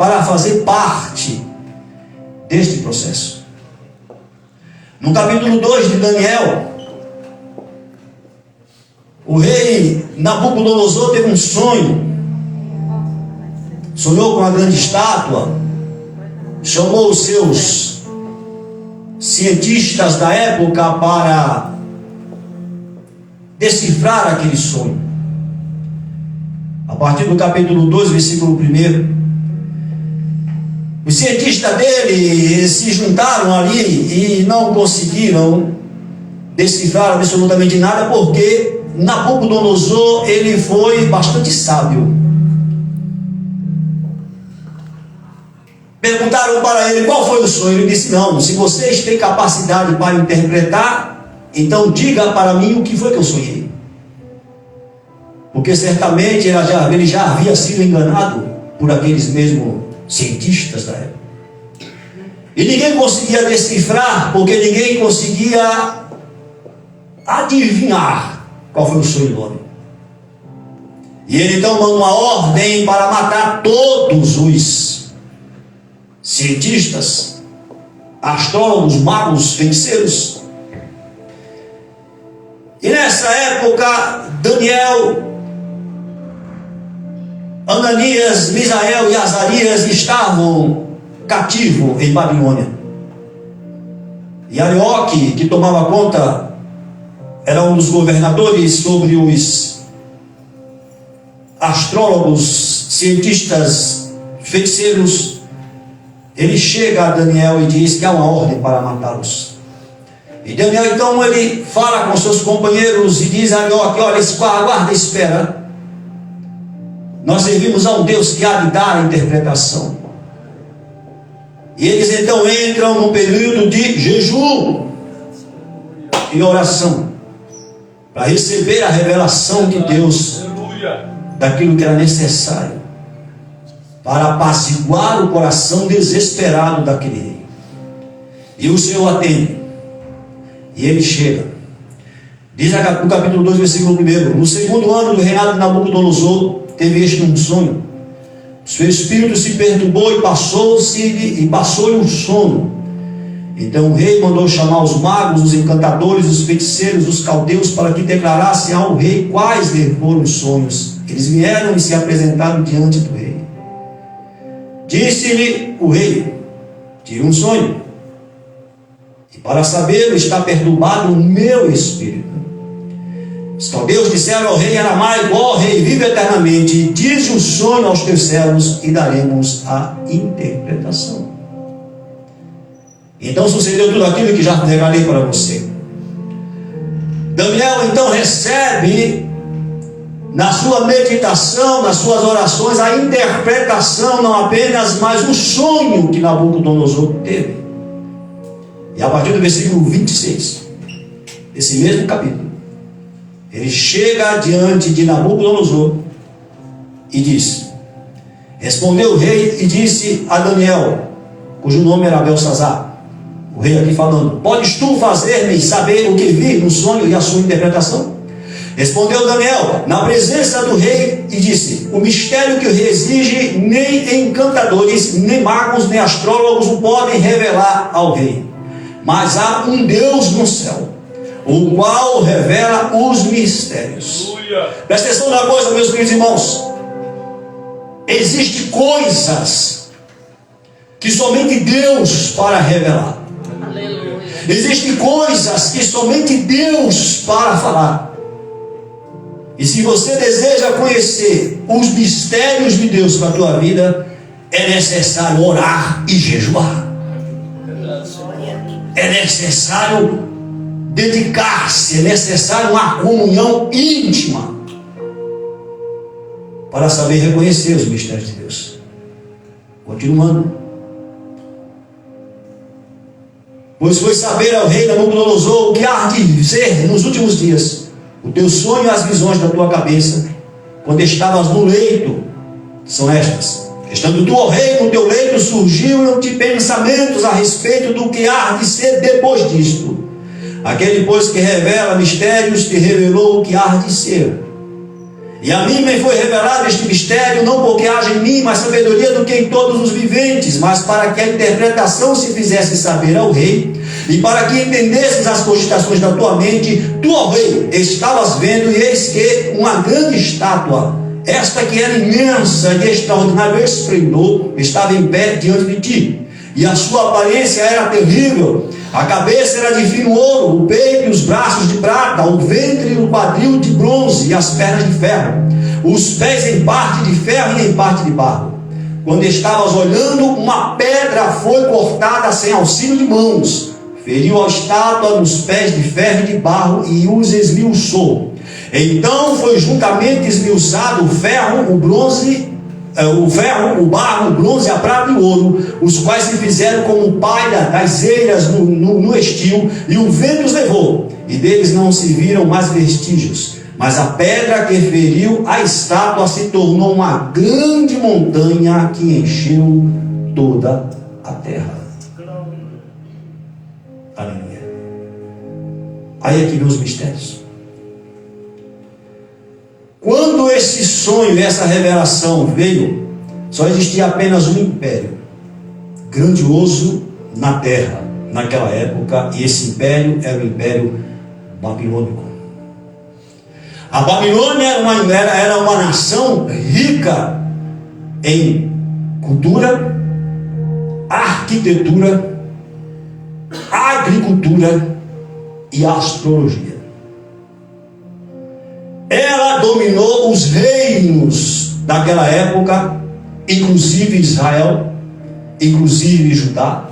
para fazer parte deste processo. No capítulo 2 de Daniel, o rei Nabucodonosor teve um sonho. Sonhou com uma grande estátua, chamou os seus cientistas da época para decifrar aquele sonho. A partir do capítulo 2, versículo 1, os cientistas dele se juntaram ali e não conseguiram decifrar absolutamente nada, porque Nabucodonosor, ele foi bastante sábio. Perguntaram para ele qual foi o sonho. Ele disse: não, se vocês têm capacidade para interpretar, então diga para mim o que foi que eu sonhei. Porque certamente ele já havia sido enganado por aqueles mesmos cientistas da época. E ninguém conseguia decifrar, porque ninguém conseguia adivinhar qual foi o sonho do homem. E ele então manda uma ordem para matar todos os cientistas, astrólogos, magos, feiticeiros. E nessa época, Daniel, Ananias, Misael e Azarias estavam cativos em Babilônia. E Arioque, que tomava conta, era um dos governadores sobre os astrólogos, cientistas, feiticeiros. Ele chega a Daniel e diz que há uma ordem para matá-los. E Daniel então ele fala com seus companheiros e diz a Arioque: olha, aguarda, espera. Nós servimos a um Deus que há de dar a interpretação. E eles então entram num período de jejum e oração, para receber a revelação de Deus daquilo que era necessário para apaciguar o coração desesperado daquele rei. E o Senhor atende, e ele chega. Diz no capítulo 2, versículo 1: no segundo ano do reinado de Nabucodonosor, teve este um sonho. Seu espírito se perturbou e passou-lhe um sono. Então o rei mandou chamar os magos, os encantadores, os feiticeiros, os caldeus, para que declarassem ao rei quais foram os sonhos. Eles vieram e se apresentaram diante do rei. Disse-lhe o rei: tive um sonho, e para sabê-lo está perturbado o meu espírito. Os caldeus disseram ao rei aramaico: ó rei, vive eternamente, dize o sonho aos teus servos e daremos a interpretação. Então sucedeu tudo aquilo que já regalei para você. Daniel então recebe, na sua meditação, nas suas orações, a interpretação, não apenas, mas o sonho que Nabucodonosor teve. E a partir do versículo 26, desse mesmo capítulo, ele chega diante de Nabucodonosor e diz: respondeu o rei e disse a Daniel, cujo nome era Belsazar, o rei aqui falando: podes tu fazer-me saber o que vi no sonho e a sua interpretação? Respondeu Daniel na presença do rei e disse: o mistério que o rei exige, nem encantadores, nem magos, nem astrólogos o podem revelar ao rei. Mas há um Deus no céu, o qual revela os mistérios. Presta atenção na coisa, meus queridos irmãos. Existem coisas que somente Deus para revelar. Aleluia. Existem coisas que somente Deus para falar. E se você deseja conhecer os mistérios de Deus para a tua vida, é necessário orar e jejuar. É necessário dedicar-se, é necessário uma comunhão íntima para saber reconhecer os mistérios de Deus. Continuando: pois foi saber ao rei Nabucodonosor o que há de ser nos últimos dias, o teu sonho e as visões da tua cabeça, quando estavas no leito, são estas: estando tu, ó rei, no teu leito, surgiram-te pensamentos a respeito do que há de ser depois disto. Aquele, pois, que revela mistérios, te revelou o que há de ser. E a mim me foi revelado este mistério, não porque haja em mim mais sabedoria do que em todos os viventes, mas para que a interpretação se fizesse saber ao rei, e para que entendesses as cogitações da tua mente. Tu, ó rei, estavas vendo, e eis que uma grande estátua, esta que era imensa, de extraordinário esplendor, estava em pé diante de ti. E a sua aparência era terrível. A cabeça era de fino ouro, o peito e os braços de prata, o ventre e o quadril de bronze e as pernas de ferro, os pés em parte de ferro e em parte de barro. Quando estavas olhando, uma pedra foi cortada sem auxílio de mãos, feriu a estátua nos pés de ferro e de barro e os esmiuçou. Então foi juntamente esmiuçado o ferro, o bronze, o barro, o bronze, a prata e o ouro, os quais se fizeram como palha das eiras no estio, e o vento os levou, e deles não se viram mais vestígios. Mas a pedra que feriu a estátua se tornou uma grande montanha que encheu toda a terra. Aleluia. Aí é que vem os mistérios. Quando esse sonho, essa revelação veio, só existia apenas um império grandioso na terra, naquela época, e esse império era o Império Babilônico. A Babilônia era uma nação rica em cultura, arquitetura, agricultura e astrologia. Ela dominou os reinos daquela época, inclusive Israel, inclusive Judá,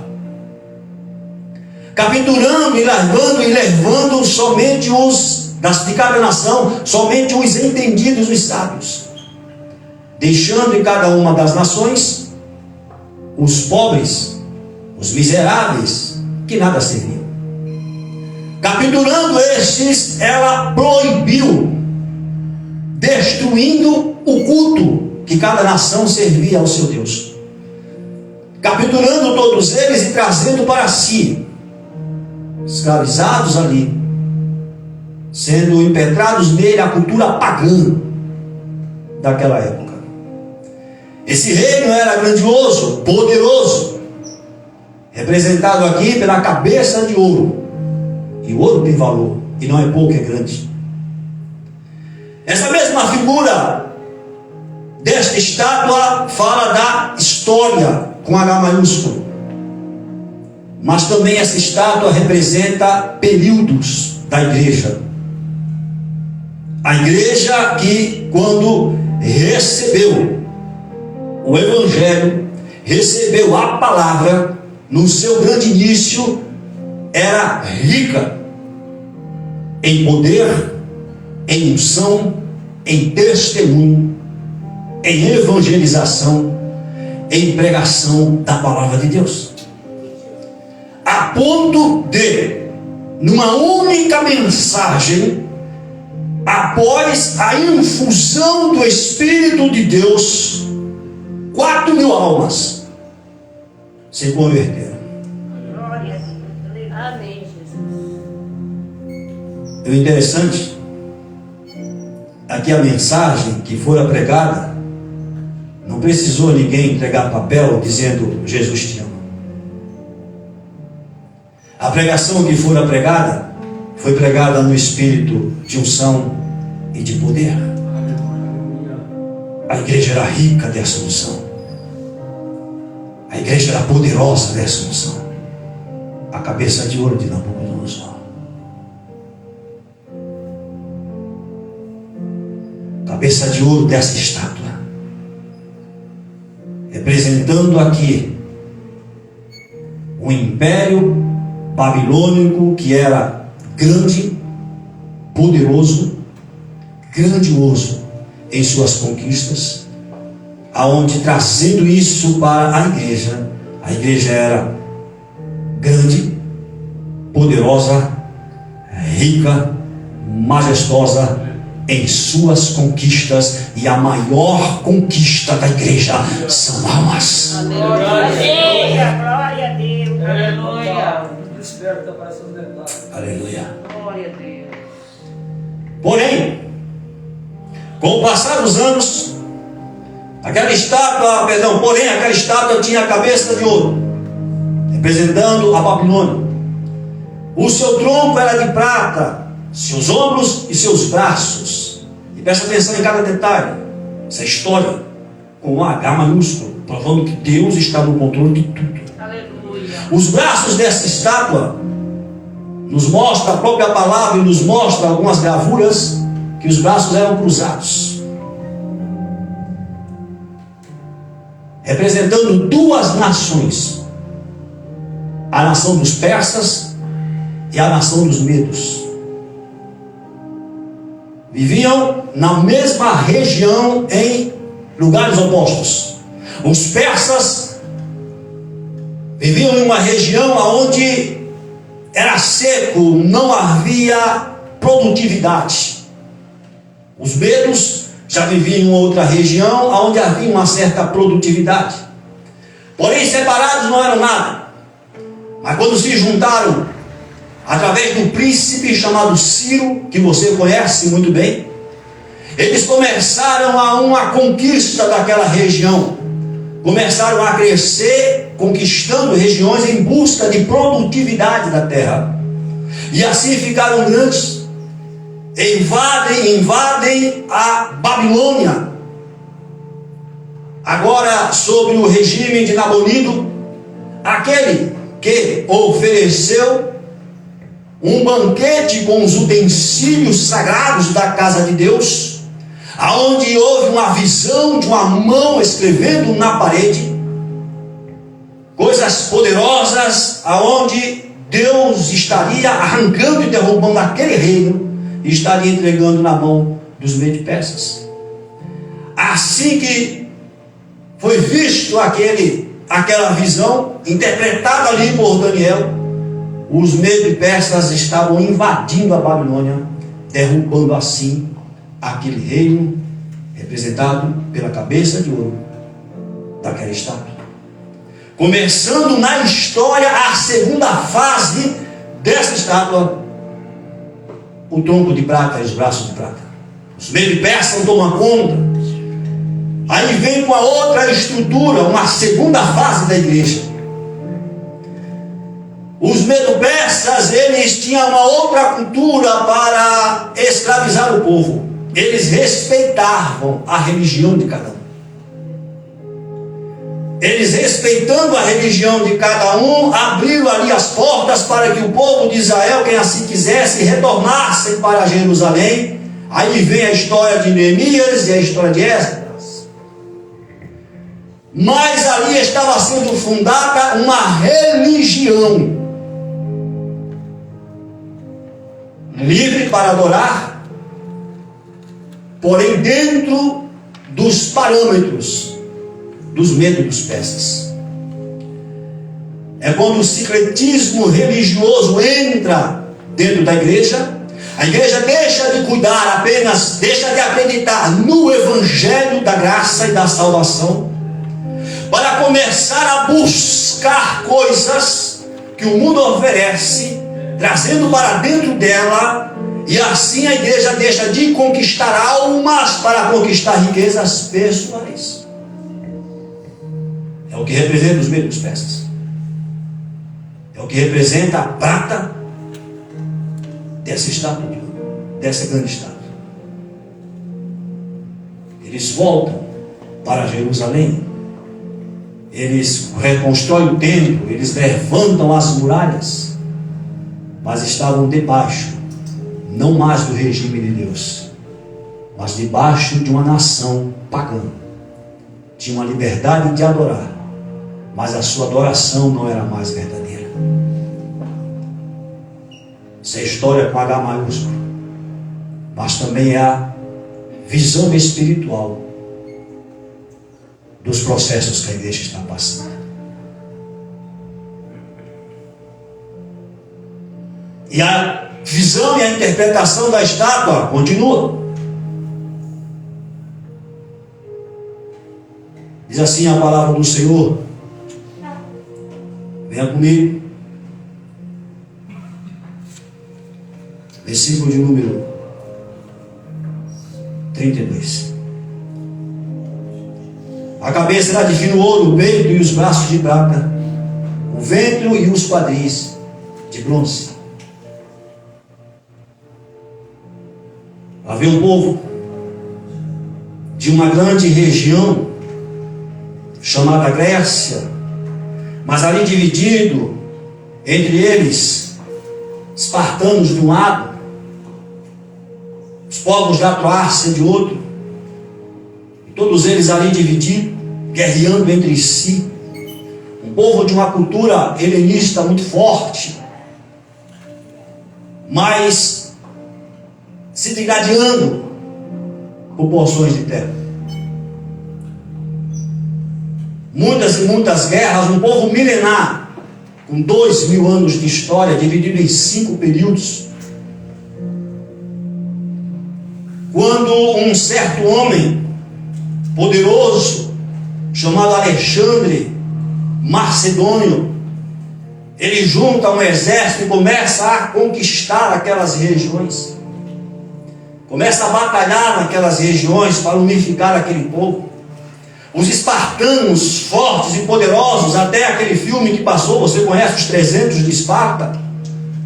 capturando e levando somente de cada nação, somente os entendidos, os sábios, deixando em cada uma das nações os pobres, os miseráveis, que nada serviam. Capturando estes, ela proibiu, destruindo o culto que cada nação servia ao seu Deus, capturando todos eles e trazendo para si, escravizados ali, sendo impetrados nele a cultura pagã daquela época. Esse reino era grandioso, poderoso, representado aqui pela cabeça de ouro, e o ouro tem valor, e não é pouco, é grande. Essa mesma figura desta estátua fala da história com H maiúsculo, mas também essa estátua representa períodos da igreja. A igreja que, quando recebeu o evangelho, recebeu a palavra, no seu grande início, era rica em poder, em unção, em testemunho, em evangelização, em pregação da palavra de Deus, a ponto de, numa única mensagem, após a infusão do Espírito de Deus, 4.000 almas se converteram. Amém, Jesus. E o interessante é que a mensagem que fora pregada, não precisou ninguém entregar papel dizendo Jesus te ama. A pregação que fora pregada foi pregada no espírito de unção e de poder. A igreja era rica dessa unção. A igreja era poderosa dessa unção. A cabeça de ouro de Nabucodonosor. Cabeça de ouro dessa estátua, representando aqui o império babilônico, que era grande, poderoso, grandioso em suas conquistas, aonde, trazendo isso para a igreja era grande, poderosa, rica, majestosa em suas conquistas, e a maior conquista da igreja são almas. Aleluia, glória a Deus. Aleluia. Aleluia. Glória a Deus. Porém, Com o passar dos anos, aquela estátua tinha a cabeça de ouro, representando a Babilônia. O seu tronco era de prata, seus ombros e seus braços. E presta atenção em cada detalhe. Essa história com um H maiúsculo, provando que Deus está no controle de tudo. Aleluia. Os braços dessa estátua nos mostra a própria palavra e nos mostra algumas gravuras que os braços eram cruzados, representando duas nações: a nação dos persas e a nação dos medos. Viviam na mesma região em lugares opostos. Os persas viviam em uma região onde era seco, não havia produtividade. Os medos já viviam em uma outra região onde havia uma certa produtividade. Porém, separados não eram nada. Mas quando se juntaram, através do príncipe chamado Ciro, que você conhece muito bem, eles começaram a uma conquista daquela região. Começaram a crescer, conquistando regiões em busca de produtividade da terra. E assim ficaram grandes. Invadem a Babilônia. Agora, sobre o regime de Nabonido, aquele que ofereceu um banquete com os utensílios sagrados da casa de Deus, aonde houve uma visão de uma mão escrevendo na parede coisas poderosas, aonde Deus estaria arrancando e derrubando aquele reino e estaria entregando na mão dos medo-persas. Assim que foi visto aquela visão interpretada ali por Daniel, os medo-persas estavam invadindo a Babilônia, derrubando assim aquele reino representado pela cabeça de ouro daquela estátua. Começando na história a segunda fase dessa estátua, o tronco de prata e os braços de prata. Os medo-persas tomam conta. Aí vem com a outra estrutura, uma segunda fase da igreja. Os medo-persas, eles tinham uma outra cultura para escravizar o povo. Eles respeitavam a religião de cada um. Eles, respeitando a religião de cada um, abriram ali as portas para que o povo de Israel, quem assim quisesse, retornassem para Jerusalém. Aí vem a história de Neemias e a história de Esdras. Mas ali estava sendo fundada uma religião livre para adorar, porém dentro dos parâmetros dos medos dos persas. É quando o sincretismo religioso entra dentro da igreja, a igreja deixa de cuidar apenas, deixa de acreditar no evangelho da graça e da salvação, para começar a buscar coisas que o mundo oferece, trazendo para dentro dela, e assim a igreja deixa de conquistar almas para conquistar riquezas pessoais. É o que representa os medos persas. É o que representa a prata dessa estátua, dessa grande estátua. Eles voltam para Jerusalém. Eles reconstroem o templo. Eles levantam as muralhas. Mas estavam debaixo, não mais do regime de Deus, mas debaixo de uma nação pagã. Tinha uma liberdade de adorar, mas a sua adoração não era mais verdadeira. Essa é a história com H maiúsculo, mas também é a visão espiritual dos processos que a igreja está passando. E a visão e a interpretação da estátua continua. Diz assim a palavra do Senhor. Venha comigo. Versículo de número 3. 32. A cabeça era de fino ouro, o peito e os braços de prata, o ventre e os quadris de bronze. Havia um povo de uma grande região chamada Grécia, mas ali dividido entre eles, espartanos de um lado, os povos da Croácia de outro, e todos eles ali divididos, guerreando entre si. Um povo de uma cultura helenista muito forte, mas se digladiando por porções de terra. Muitas e muitas guerras, um povo milenar, com 2000 anos de história, dividido em 5 períodos. Quando um certo homem poderoso, chamado Alexandre Macedônio, ele junta um exército e começa a conquistar aquelas regiões. Começa a batalhar naquelas regiões para unificar aquele povo. Os espartanos fortes e poderosos, até aquele filme que passou, você conhece os 300 de Esparta?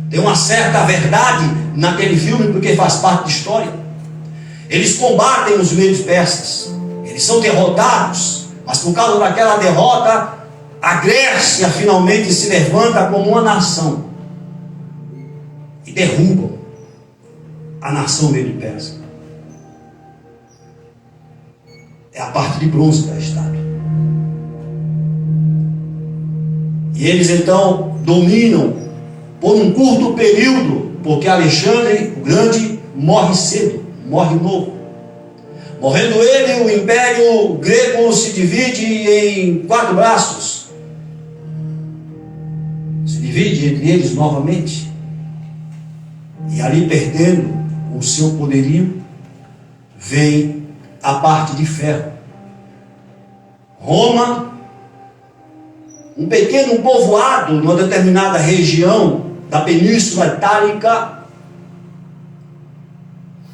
Tem uma certa verdade naquele filme, porque faz parte da história. Eles combatem os medos persas, eles são derrotados, mas por causa daquela derrota, a Grécia finalmente se levanta como uma nação e derrubam a nação medo-persa. É a parte de bronze da estátua. E eles então dominam por um curto período, porque Alexandre o Grande morre cedo, morre novo. Morrendo ele, o império grego se divide em 4 braços. Se divide entre eles novamente. E ali, perdendo o seu poderio, vem a parte de ferro. Roma, um pequeno povoado numa determinada região da Península Itálica,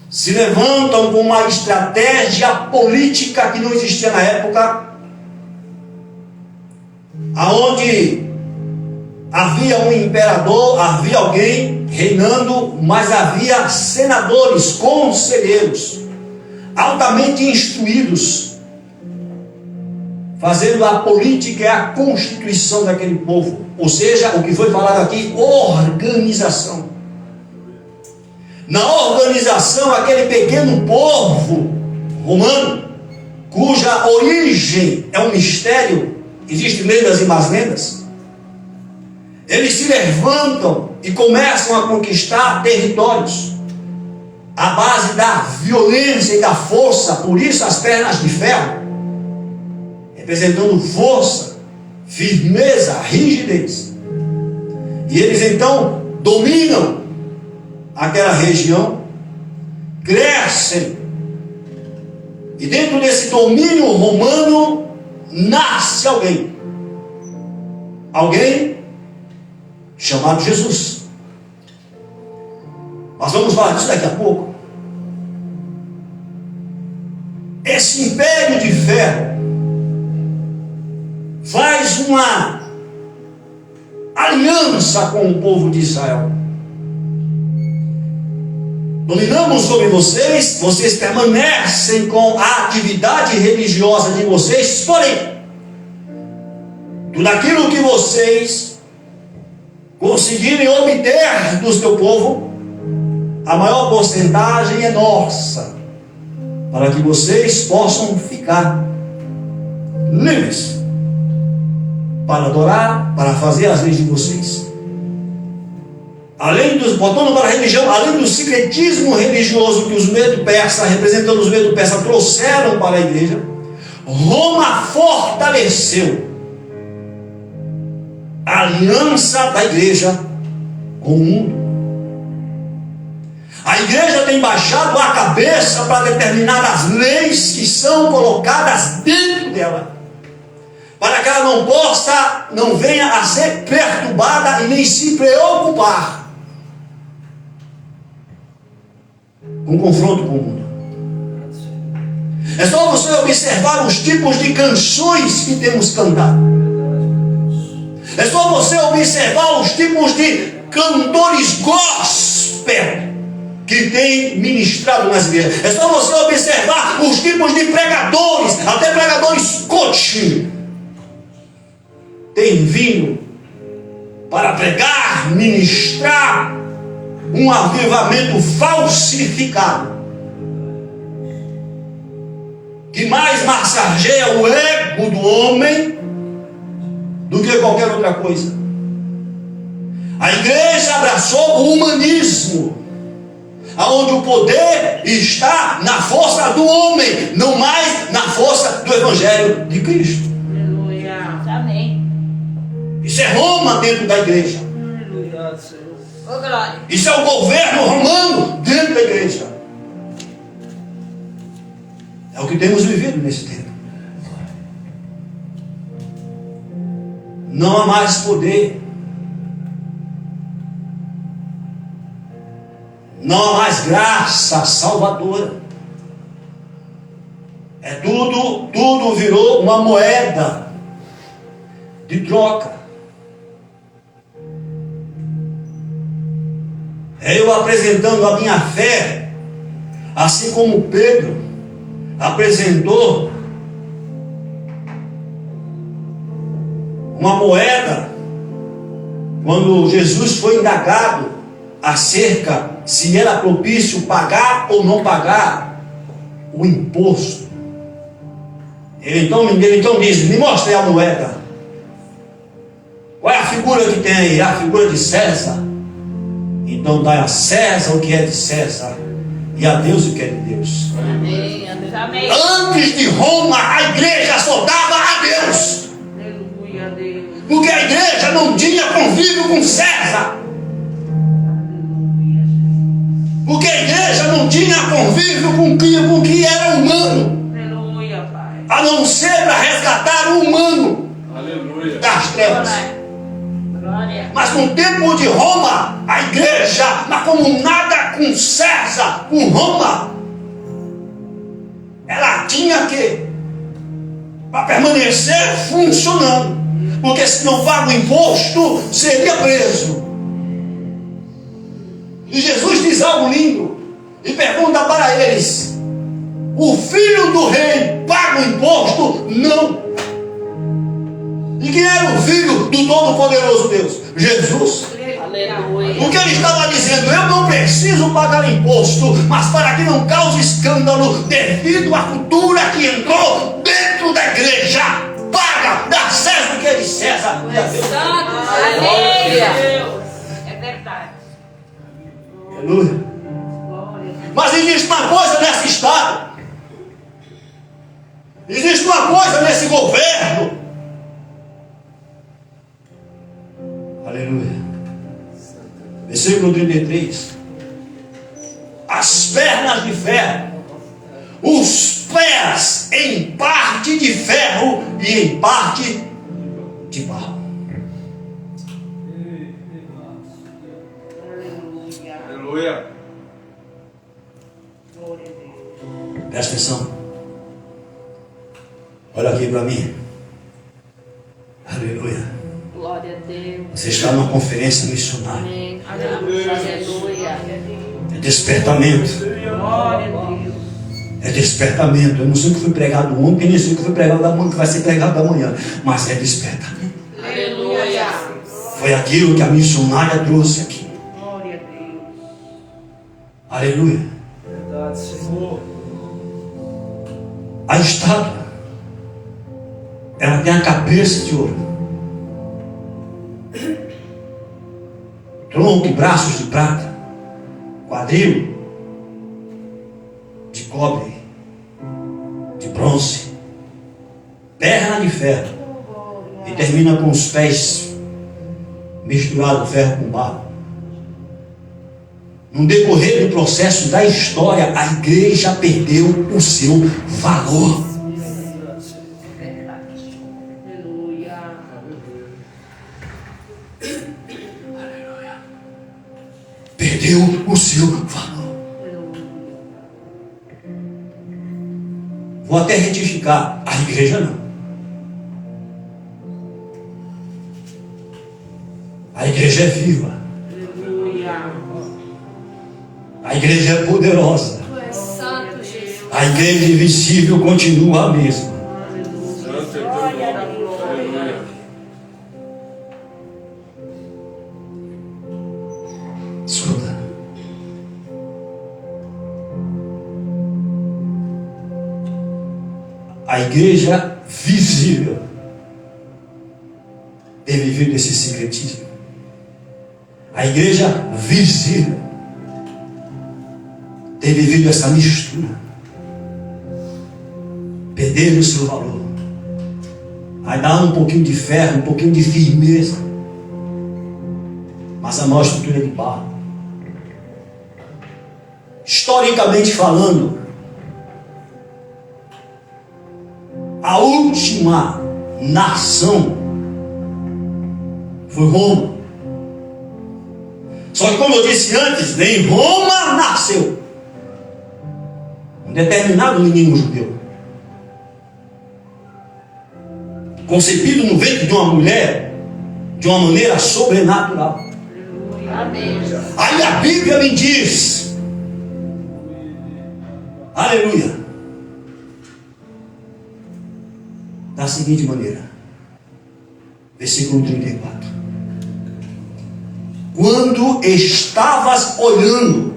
se levantam com uma estratégia política que não existia na época, aonde havia um imperador, havia alguém reinando, mas havia senadores, conselheiros, altamente instruídos, fazendo a política e a constituição daquele povo. Ou seja, o que foi falado aqui, organização. Na organização, aquele pequeno povo romano, cuja origem é um mistério, existem lendas e más lendas, eles se levantam e começam a conquistar territórios à base da violência e da força. Por isso as pernas de ferro, representando força, firmeza, rigidez. E eles então dominam aquela região, crescem, e dentro desse domínio romano nasce alguém chamado Jesus. Nós vamos falar disso daqui a pouco. Esse império de ferro faz uma aliança com o povo de Israel. Dominamos sobre vocês, vocês permanecem com a atividade religiosa de vocês, porém, tudo aquilo que vocês conseguirem obter do seu povo, a maior porcentagem é nossa, para que vocês possam ficar livres para adorar, para fazer as leis de vocês. Além dos, voltando para a religião, além do secretismo religioso que os medo-persas, representando os medo-persas, trouxeram para a igreja, Roma fortaleceu a aliança da igreja com o mundo. A igreja tem baixado a cabeça para determinadas leis que são colocadas dentro dela, para que ela não venha a ser perturbada e nem se preocupar com confronto com o mundo. É só você observar os tipos de canções que temos cantado. É só você observar os tipos de cantores gospel que tem ministrado nas igrejas. É só você observar os tipos de pregadores, até pregadores coaching, tem vindo para pregar, ministrar um avivamento falsificado, que mais massageia o ego do homem do que qualquer outra coisa. A igreja abraçou o humanismo, aonde o poder está na força do homem, não mais na força do Evangelho de Cristo. Aleluia. Amém. Isso é Roma dentro da igreja. Aleluia, Senhor. Ô, glória. Isso é o governo romano dentro da igreja. É o que temos vivido nesse tempo. Não há mais poder. Não há mais graça salvadora. É tudo virou uma moeda de troca. É eu apresentando a minha fé, assim como Pedro apresentou uma moeda quando Jesus foi indagado acerca se era propício pagar ou não pagar o imposto. Ele então diz: me mostre a moeda. Qual é a figura que tem aí? A figura de César. Então dá a César o que é de César e a Deus o que é de Deus. Amém. Amém. Antes de Roma, a igreja só dava a Deus, Aleluia, Deus. porque a igreja não tinha convívio com César, porque a igreja não tinha convívio com o que era humano, Aleluia, Pai. a não ser para resgatar o humano das trevas. Glória. Mas no tempo de Roma, a igreja, na comunada com César, com Roma, ela tinha que, para permanecer funcionando, porque se não paga o imposto, seria preso. E Jesus diz algo lindo e pergunta para eles: o filho do rei paga o imposto? Não. E quem era o filho do Todo-Poderoso Deus? Jesus. Aleluia. O que ele estava dizendo: eu não preciso pagar imposto, mas para que não cause escândalo devido à cultura que entrou dentro da igreja, paga, dá César o que é de César. Aleluia. É verdade. Aleluia. Mas existe uma coisa nesse estado, existe uma coisa nesse governo. Aleluia. Versículo 33. As pernas de ferro, os pés em parte de ferro e em parte de barro. Aleluia. Presta atenção. Olha aqui para mim. Aleluia. Glória a Deus. Você está numa conferência missionária. Amém. Aleluia. É despertamento. Glória a Deus. É despertamento. Eu não sei o que foi pregado ontem, nem sei o que foi pregado amanhã, que vai ser pregado amanhã. Mas é despertamento. Aleluia. Foi aquilo que a missionária trouxe aqui. Glória a Deus. Aleluia. Verdade, Senhor. A estátua, ela tem a cabeça de ouro, tronco e braços de prata, quadril de cobre, de bronze, perna de ferro, e termina com os pés misturados ferro com barro. No decorrer do processo da história, a igreja perdeu o seu valor. Aleluia. Perdeu o seu valor. Vou até retificar, a igreja não. A igreja é viva. Aleluia. A igreja é poderosa. Tu és santo, Jesus. A igreja invisível continua a mesma. Santo é teu nome. Aleluia. Escuta. A igreja visível tem vivido esse secretismo. A igreja visível tem vivido essa mistura, perdendo o seu valor. Aí dá um pouquinho de ferro, um pouquinho de firmeza, mas a maior estrutura é de barro. Historicamente falando, a última nação foi Roma. Só que, como eu disse antes, nem Roma nasceu um determinado menino judeu, concebido no ventre de uma mulher de uma maneira sobrenatural. Amém. Aí a Bíblia me diz, aleluia, da seguinte maneira, versículo 34: quando estavas olhando,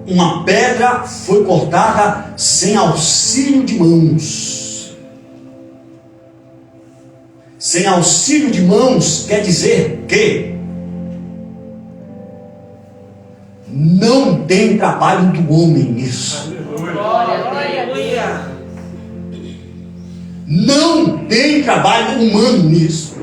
uma pedra foi cortada sem auxílio de mãos. Sem auxílio de mãos quer dizer que não tem trabalho do homem nisso. Aleluia. Não tem trabalho humano nisso.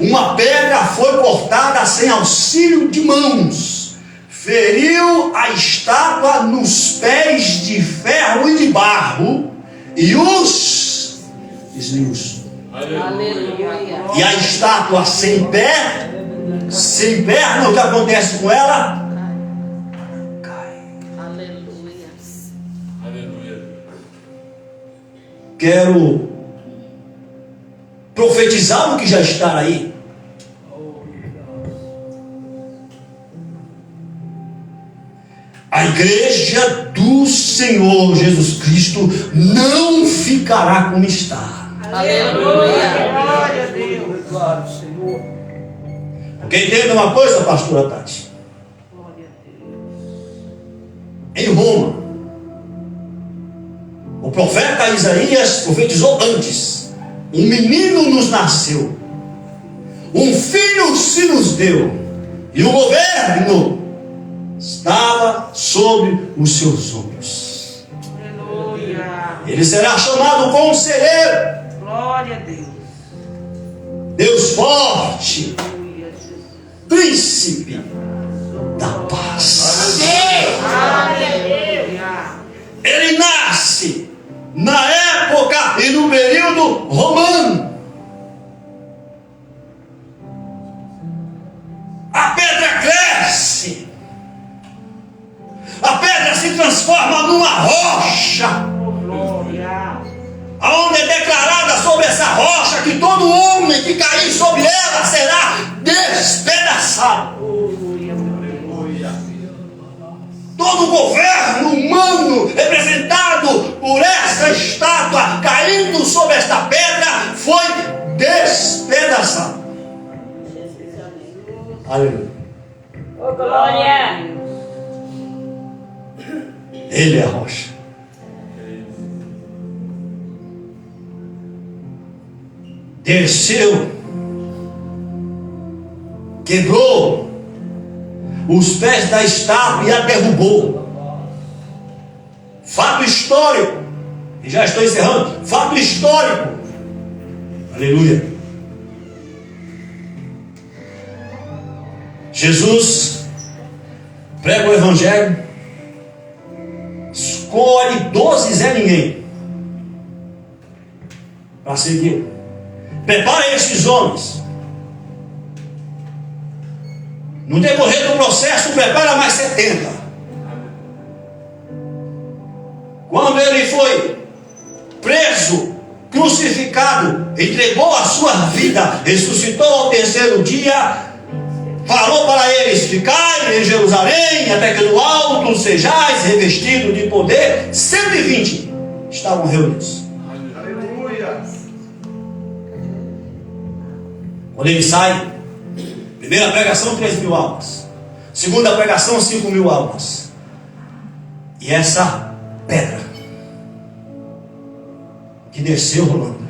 Uma pedra foi cortada sem auxílio de mãos, feriu a estátua nos pés de ferro e de barro e os esmiuçou. Aleluia. E a estátua sem pé, sem perna, o que acontece com ela? Cai. Aleluia. Aleluia. Quero profetizar o que já está aí. A igreja do Senhor Jesus Cristo não ficará como está. Aleluia. Glória a Deus. Claro, Senhor. Porque entenda uma coisa, pastora Tati. Glória a Deus. Em Roma, o profeta Isaías profetizou antes: um menino nos nasceu, um filho se nos deu, e o governo estava sobre os seus ombros. Aleluia. Ele será chamado Conselheiro, Glória a Deus. Deus forte, Aleluia, Jesus. Príncipe da paz. Aleluia. Ele nasce na época e no período romano. A pedra cresce, a pedra se transforma numa rocha, Oh, glória. aonde é declarada sobre essa rocha que todo homem que cair sobre ela será despedaçado. Aleluia. Todo o governo humano representado por essa estátua caindo sobre esta pedra foi despedaçado. Aleluia. Glória. Ele é a rocha. Desceu, quebrou os pés da estátua e a derrubou. Fato histórico, e já estou encerrando. Fato histórico, aleluia. Jesus prega o evangelho, escolhe 12 Zé Ninguém para seguir. Prepara esses homens. No decorrer do processo, prepara mais 70. Quando ele foi preso, crucificado, entregou a sua vida, ressuscitou ao terceiro dia, falou para eles: ficai em Jerusalém, até que no alto sejais revestidos de poder. 120 estavam reunidos. Aleluia. Quando ele sai, primeira pregação, 3.000 almas. Segunda pregação, 5.000 almas. E essa pedra que desceu rolando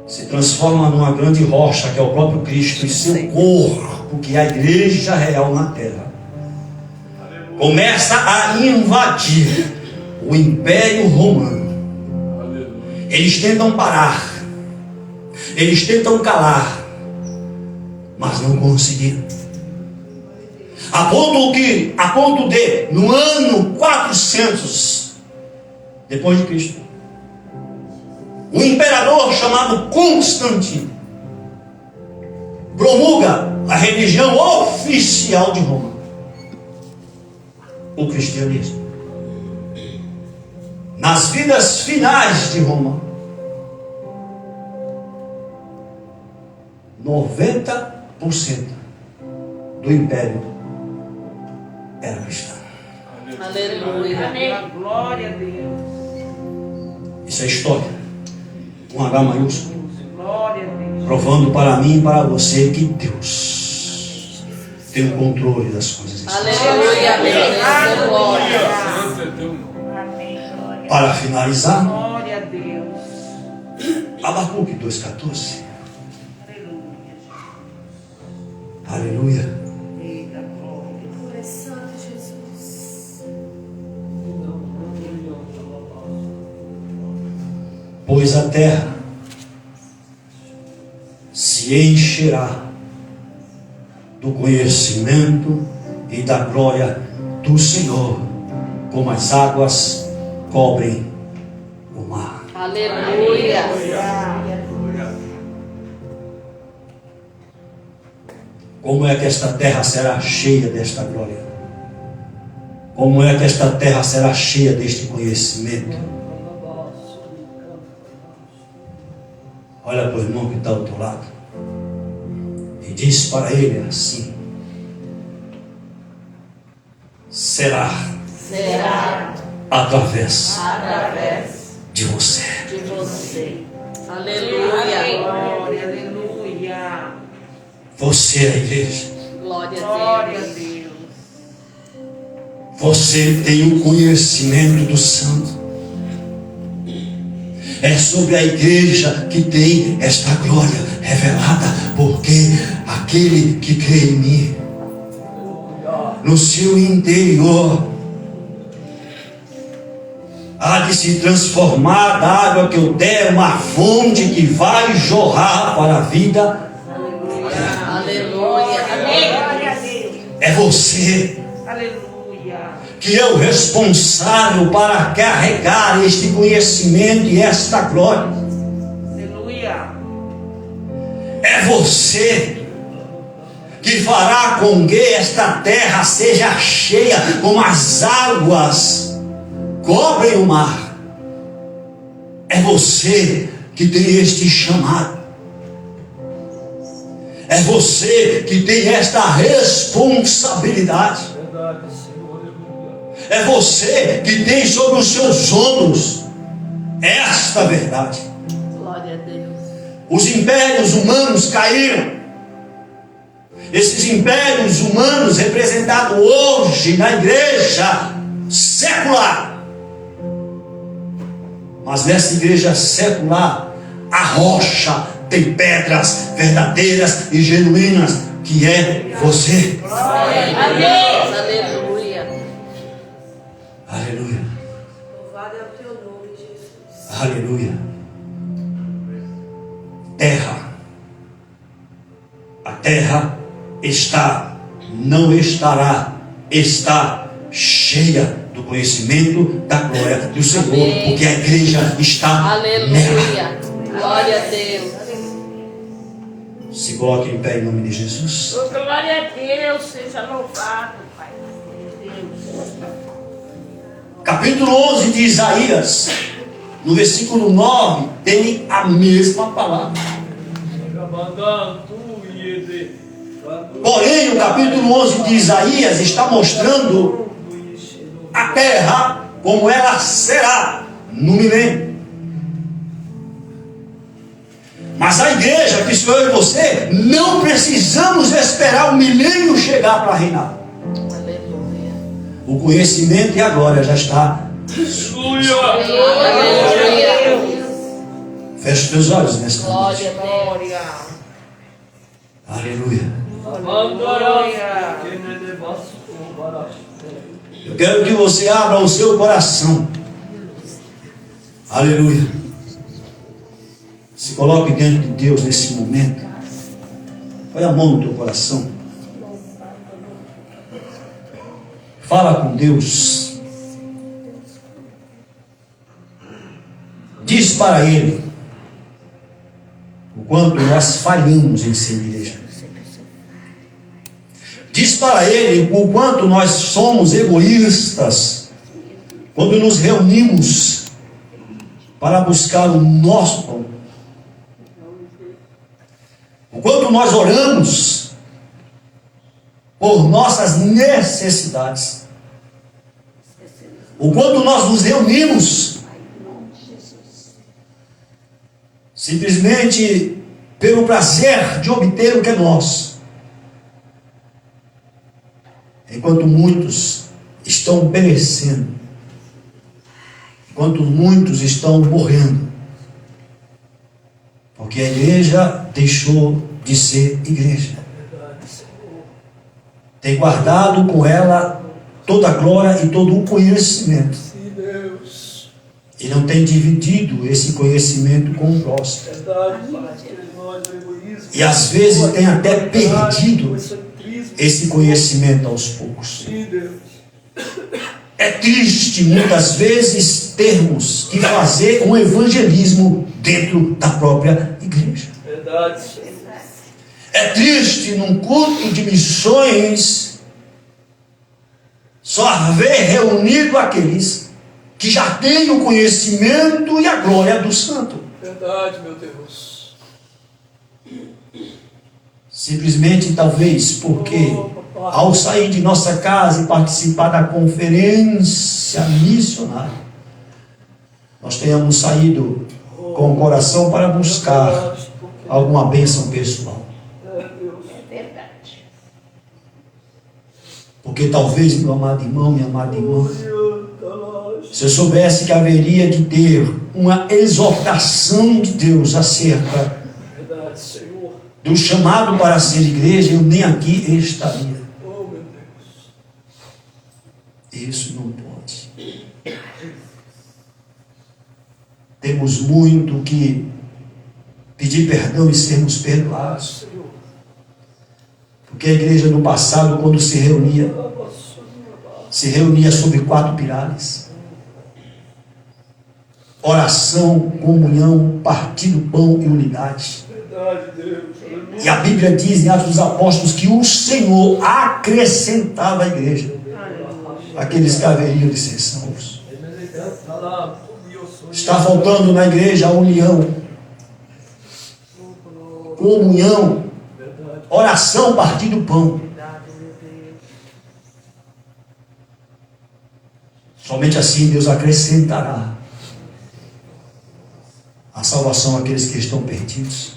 se transforma numa grande rocha, que é o próprio Cristo e seu corpo, que é a igreja real na terra. Começa a invadir o Império Romano. Eles tentam parar, eles tentam calar, mas não conseguiram. A ponto de, no ano 400 depois de Cristo, um imperador chamado Constantino promulga a religião oficial de Roma, o cristianismo. Nas vidas finais de Roma, 90% do império era cristão. Aleluia. Amém. Glória a Deus. Isso é história, com H maiúsculo, Glória a Deus. provando para mim e para você que Deus tem o controle das coisas. Aleluia. Aleluia. Glória. Santo é teu nome. Amém. Glória. Para finalizar, Glória a Deus. Abacuque 2,14. Aleluia. Aleluia. Eita, glória. Santo Jesus. Pois a terra se encherá do conhecimento e da glória do Senhor, como as águas cobrem o mar. Aleluia. Como é que esta terra será cheia desta glória? Como é que esta terra será cheia deste conhecimento? Olha para o irmão que está ao teu lado e diz para ele assim: será através de você. De você. Aleluia. Glória, aleluia. Você é a igreja. Glória a Glória a Deus. Deus. Você tem o conhecimento do santo. É sobre a igreja que tem esta glória revelada, porque aquele que crê em mim, no seu interior, há de se transformar da água que eu der uma fonte que vai jorrar para a vida. Aleluia. Amém. Glória a Deus. É você Aleluia. que é o responsável para carregar este conhecimento e esta glória. Aleluia. É você que fará com que esta terra seja cheia, como as águas cobrem o mar. É você que tem este chamado. É você que tem esta responsabilidade. É você que tem sobre os seus ombros esta verdade. Glória a Deus. Os impérios humanos caíram. Esses impérios humanos representados hoje na igreja secular. Mas nessa igreja secular, a rocha tem pedras verdadeiras e genuínas, que é você. Glória a Deus. Aleluia. Aleluia. Louvado é o teu nome, Jesus. Aleluia. Terra. A terra não estará, está cheia do conhecimento da glória do Senhor, Amém. porque a igreja está nela. Aleluia. Glória a Deus. Se coloque em pé em nome de Jesus. Oh, glória a Deus, seja louvado, Pai. Deus. capítulo 11 de Isaías, no versículo 9, tem a mesma palavra. Porém, o capítulo 11 de Isaías está mostrando a terra como ela será no milênio. Mas a igreja, que sou eu e você, não precisamos esperar o milênio chegar para reinar. Aleluia. O conhecimento e a glória já está. Aleluia. Feche os teus olhos nesta noite. Glória a Deus. Glória. Aleluia. Glória. Eu quero que você abra o seu coração. Aleluia. Se coloque diante de Deus nesse momento. Põe a mão no teu coração. Fala com Deus. Diz para Ele o quanto nós falhamos em ser igreja. Diz para Ele o quanto nós somos egoístas quando nos reunimos para buscar o nosso pão. O quanto nós oramos por nossas necessidades. O quanto nós nos reunimos simplesmente pelo prazer de obter o que é nosso. Enquanto muitos estão perecendo, enquanto muitos estão morrendo, porque a igreja deixou de ser igreja. Tem guardado com ela toda a glória e todo o conhecimento. E não tem dividido esse conhecimento com o próximo. E às vezes tem até perdido esse conhecimento aos poucos. É triste muitas vezes termos que fazer um evangelismo dentro da própria igreja. É triste num culto de missões só haver reunido aqueles que já têm o conhecimento e a glória do santo. Verdade, meu Deus. Simplesmente talvez porque ao sair de nossa casa e participar da conferência missionária, nós tenhamos saído com o coração para buscar alguma bênção pessoal. Porque talvez, meu amado irmão, minha amada irmã, se eu soubesse que haveria de ter uma exortação de Deus acerca do chamado para ser igreja, eu nem aqui estaria. Isso não pode. Temos muito que pedir perdão e sermos perdoados. Porque a igreja no passado, quando se reunia sobre 4 pilares: oração, comunhão, partir do pão e unidade. E a Bíblia diz em Atos dos Apóstolos que o Senhor acrescentava à igreja aqueles que haveriam de ser salvos. Está faltando na igreja a união, comunhão, oração, partir do pão. Somente assim Deus acrescentará a salvação àqueles que estão perdidos.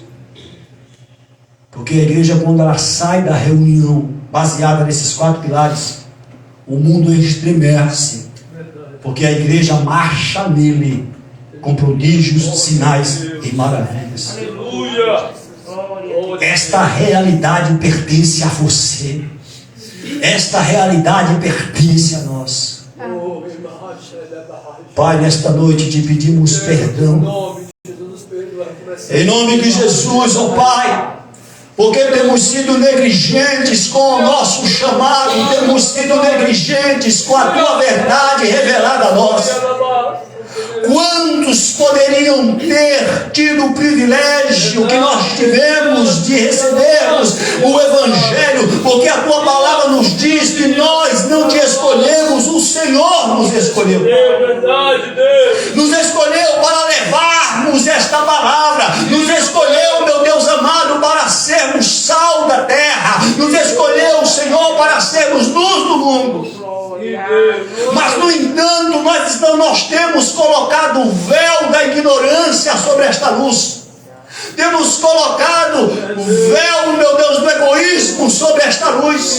Porque a igreja, quando ela sai da reunião baseada nesses 4 pilares, o mundo estremece, porque a igreja marcha nele com prodígios, sinais e maravilhas. Aleluia. Esta realidade pertence a você. Esta realidade pertence a nós. Pai, nesta noite te pedimos perdão. Em nome de Jesus, ó Pai, porque temos sido negligentes com o nosso chamado, temos sido negligentes com a tua verdade revelada a nós. Quantos poderiam ter tido o privilégio que nós tivemos de recebermos o Evangelho, porque a tua palavra nos diz que nós não te escolhemos, o Senhor nos nos escolheu. É verdade, Deus. Nos escolheu para levarmos esta palavra. Nos escolheu, meu Deus amado, para sermos sal da terra. Nos escolheu, Senhor, para sermos luz do mundo. Mas, no entanto, nós temos colocado o véu da ignorância sobre esta luz. Temos colocado o véu, meu Deus, do egoísmo sobre esta luz.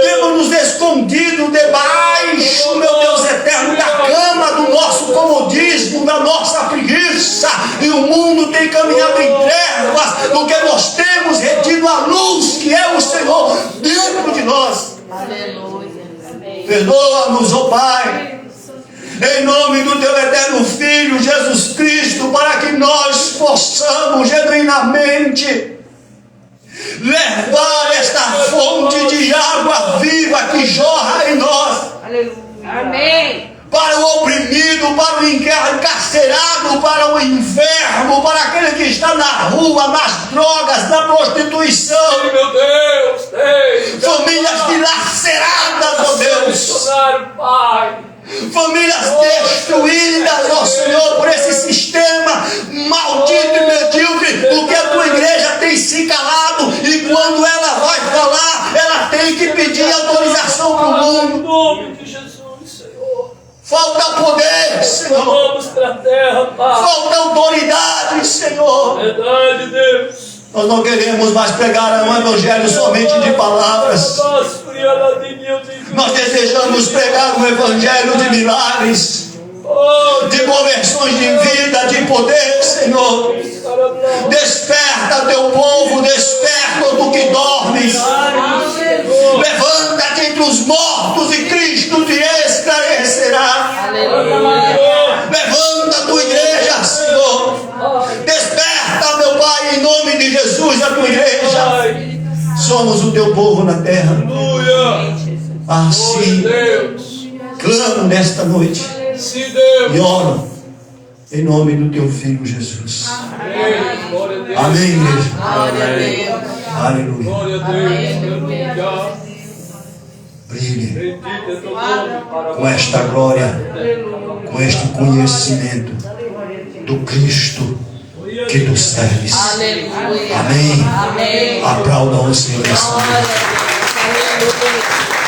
Temos nos escondido debaixo, meu Deus eterno, da cama do nosso comodismo, da nossa preguiça. E o mundo tem caminhado em trevas, porque nós temos retido a luz que é o Senhor dentro de nós. Aleluia. Perdoa-nos, ó Pai, em nome do Teu eterno Filho, Jesus Cristo, para que nós possamos genuinamente levar esta fonte de água viva que jorra em nós. Aleluia. Amém. Para o oprimido, para o encarcerado, para o enfermo, para aquele que está na rua, nas drogas, na prostituição. Meu Deus, Deus. Famílias dilaceradas, ó Deus. Pai. Famílias destruídas, ó Senhor, por esse sistema maldito e medíocre, porque a tua igreja tem se calado, e quando ela vai falar, ela tem que pedir autorização para o Em mundo. nome de Jesus, Senhor. Falta poder, Senhor. Vamos para a terra, Pai. Falta autoridade, Senhor. Verdade, Deus. Nós não queremos mais pregar um evangelho somente de palavras. Nós desejamos pregar um evangelho de milagres, de conversões de vida, de poder, Senhor. Desperta teu povo, desperta tu que dormes. Levanta-te entre os mortos e Cristo te esclarecerá. Levanta a tua igreja, Senhor. Desperta, meu Pai, em nome de Jesus, a tua igreja. Somos o teu povo na terra. Assim, clamo nesta noite e oro em nome do teu Filho Jesus. Amém, igreja. Glória a Deus. Aleluia. Glória a Deus. Brilhe com esta glória, com este conhecimento do Cristo que tu serves. Aleluia. Amém. Amém. Aplaudam o Senhor nessa noite. Glória a Deus. Aleluia.